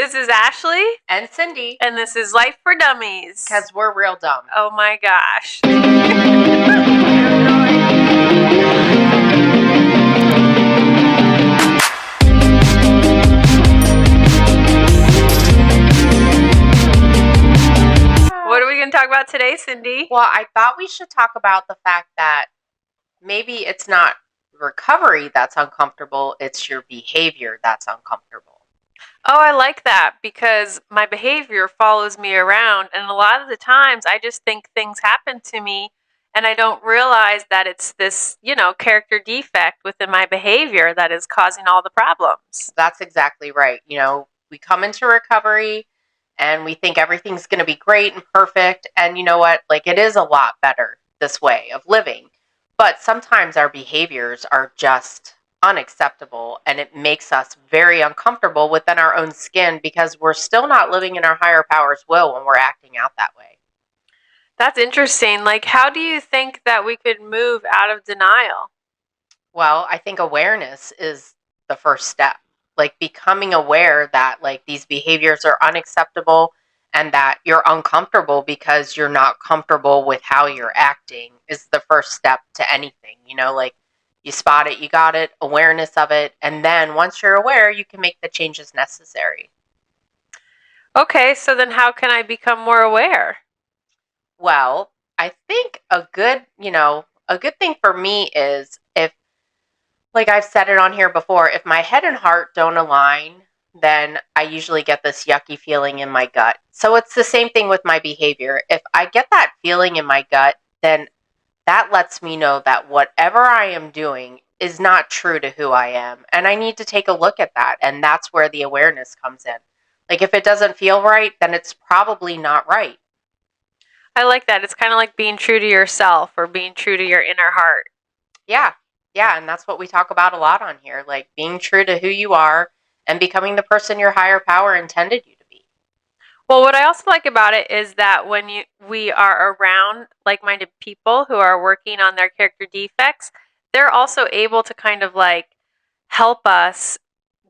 This is Ashley. And Cindy. And this is Life for Dummies. Because we're real dumb. Oh my gosh. What are we going to talk about today, Cindy? Well, I thought we should talk about the fact that maybe it's not recovery that's uncomfortable, it's your behavior that's uncomfortable. Oh, I like that because my behavior follows me around, and a lot of the times I just think things happen to me and I don't realize that it's this, character defect within my behavior that is causing all the problems. That's exactly right. We come into recovery and we think everything's going to be great and perfect, and you know what? It is a lot better this way of living. But sometimes our behaviors are just unacceptable, and it makes us very uncomfortable within our own skin because we're still not living in our higher power's will when we're acting out that way. That's interesting. How do you think that we could move out of denial? Well, I think awareness is the first step. Becoming aware that these behaviors are unacceptable and that you're uncomfortable because you're not comfortable with how you're acting is the first step to anything. You spot it, you got it, awareness of it, and then once you're aware, you can make the changes necessary. Okay, so then how can I become more aware? Well, I think a good thing for me is if, I've said it on here before, if my head and heart don't align, then I usually get this yucky feeling in my gut. So it's the same thing with my behavior. If I get that feeling in my gut, then that lets me know that whatever I am doing is not true to who I am. And I need to take a look at that. And that's where the awareness comes in. If it doesn't feel right, then it's probably not right. I like that. It's kind of like being true to yourself or being true to your inner heart. Yeah. Yeah. And that's what we talk about a lot on here. Being true to who you are and becoming the person your higher power intended you to be. Well, what I also like about it is that when we are around like-minded people who are working on their character defects, they're also able to kind of help us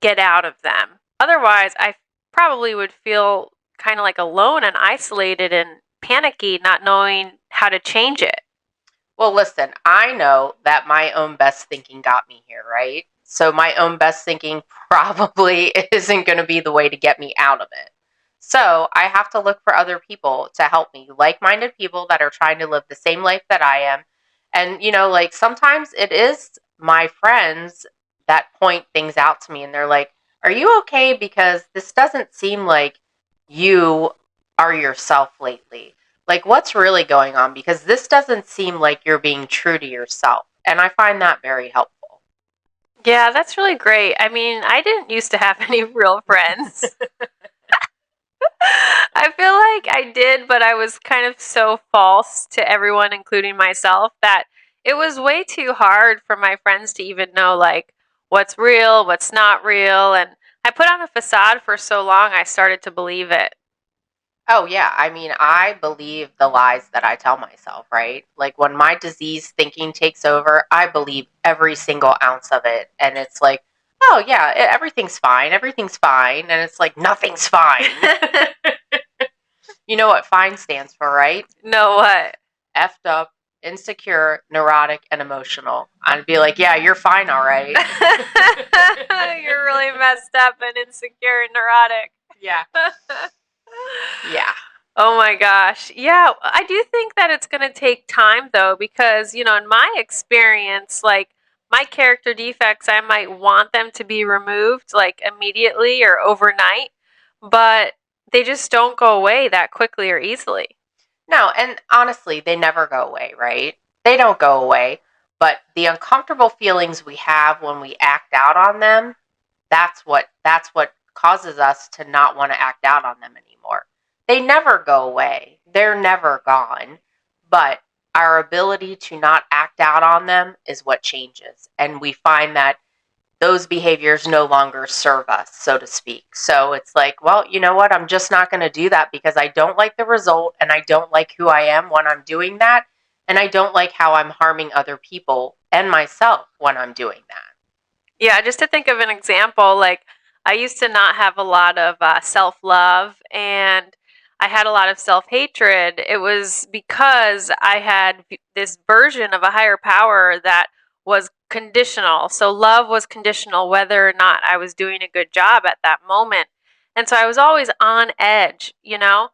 get out of them. Otherwise, I probably would feel kind of alone and isolated and panicky, not knowing how to change it. Well, listen, I know that my own best thinking got me here, right? So my own best thinking probably isn't going to be the way to get me out of it. So I have to look for other people to help me, like-minded people that are trying to live the same life that I am. And, sometimes it is my friends that point things out to me and they're like, are you okay? Because this doesn't seem like you are yourself lately. What's really going on? Because this doesn't seem like you're being true to yourself. And I find that very helpful. Yeah, that's really great. I mean, I didn't used to have any real friends. I feel like I did, but I was kind of so false to everyone, including myself, that it was way too hard for my friends to even know, what's real, what's not real. And I put on a facade for so long, I started to believe it. Oh, yeah. I mean, I believe the lies that I tell myself, right? When my disease thinking takes over, I believe every single ounce of it. And it's like, oh, yeah, everything's fine. Everything's fine. And it's like, nothing's fine. You know what FINE stands for, right? No, what? Effed up, insecure, neurotic, and emotional. I'd be like, yeah, you're fine, all right. You're really messed up and insecure and neurotic. Yeah. Yeah. Oh my gosh. Yeah, I do think that it's going to take time though, because, in my experience, my character defects, I might want them to be removed immediately or overnight, but they just don't go away that quickly or easily. No, and honestly, they never go away, right? They don't go away, but the uncomfortable feelings we have when we act out on them, that's what causes us to not want to act out on them anymore. They never go away. They're never gone, but our ability to not act out on them is what changes. And we find that those behaviors no longer serve us, so to speak. So it's like, well, you know what? I'm just not going to do that because I don't like the result and I don't like who I am when I'm doing that. And I don't like how I'm harming other people and myself when I'm doing that. Yeah, just to think of an example, I used to not have a lot of self love, and I had a lot of self hatred. It was because I had this version of a higher power that was conditional. So love was conditional whether or not I was doing a good job at that moment. And so I was always on edge, you know?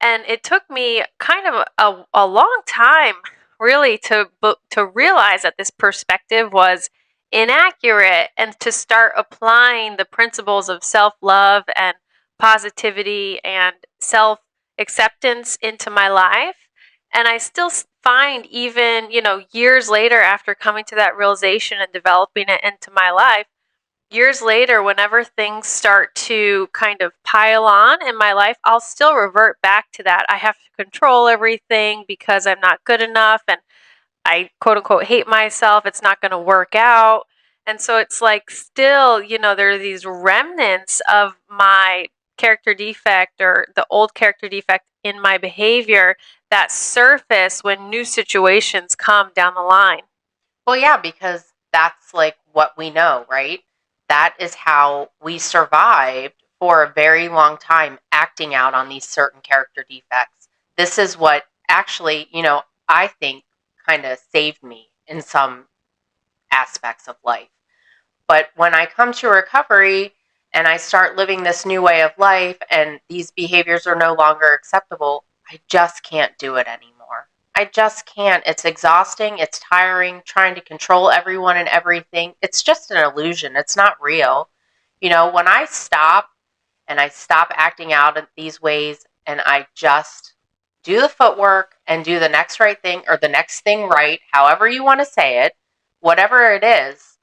And it took me kind of a long time really to realize that this perspective was inaccurate and to start applying the principles of self-love and positivity and self-acceptance into my life. And I still find, even, years later, after coming to that realization and developing it into my life, years later, whenever things start to kind of pile on in my life, I'll still revert back to that. I have to control everything because I'm not good enough, and I quote unquote hate myself. It's not going to work out. And so it's like, still, there are these remnants of my character defect, or the old character defect in my behavior, that surface when new situations come down the line. Well, yeah, because that's like what we know, right? That is how we survived for a very long time, acting out on these certain character defects. This is what actually, I think kind of saved me in some aspects of life. But when I come to recovery and I start living this new way of life and these behaviors are no longer acceptable, I just can't do it anymore. I just can't. It's exhausting. It's tiring trying to control everyone and everything. It's just an illusion. It's not real. When I stop and I stop acting out in these ways and I just do the footwork and do the next right thing, or the next thing right, however you want to say it, whatever it is,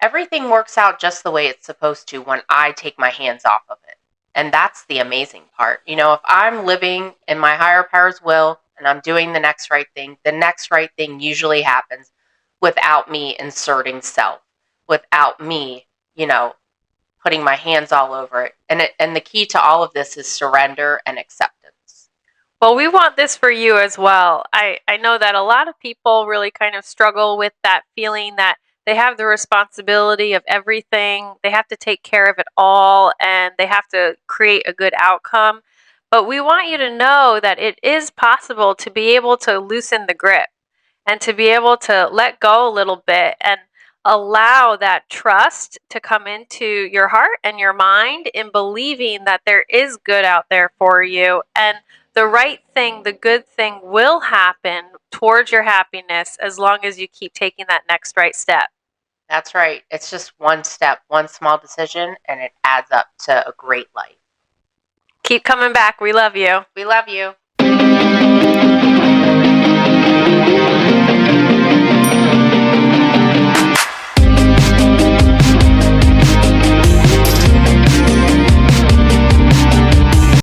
everything works out just the way it's supposed to when I take my hands off of it. And that's the amazing part. If I'm living in my higher power's will and I'm doing the next right thing, the next right thing usually happens without me inserting self, without me, putting my hands all over it. And the key to all of this is surrender and acceptance. Well, we want this for you as well. I know that a lot of people really kind of struggle with that feeling that they have the responsibility of everything. They have to take care of it all, and they have to create a good outcome. But we want you to know that it is possible to be able to loosen the grip and to be able to let go a little bit and allow that trust to come into your heart and your mind, in believing that there is good out there for you, and the right thing, the good thing will happen towards your happiness as long as you keep taking that next right step. That's right. It's just one step, one small decision, and it adds up to a great life. Keep coming back. We love you. We love you.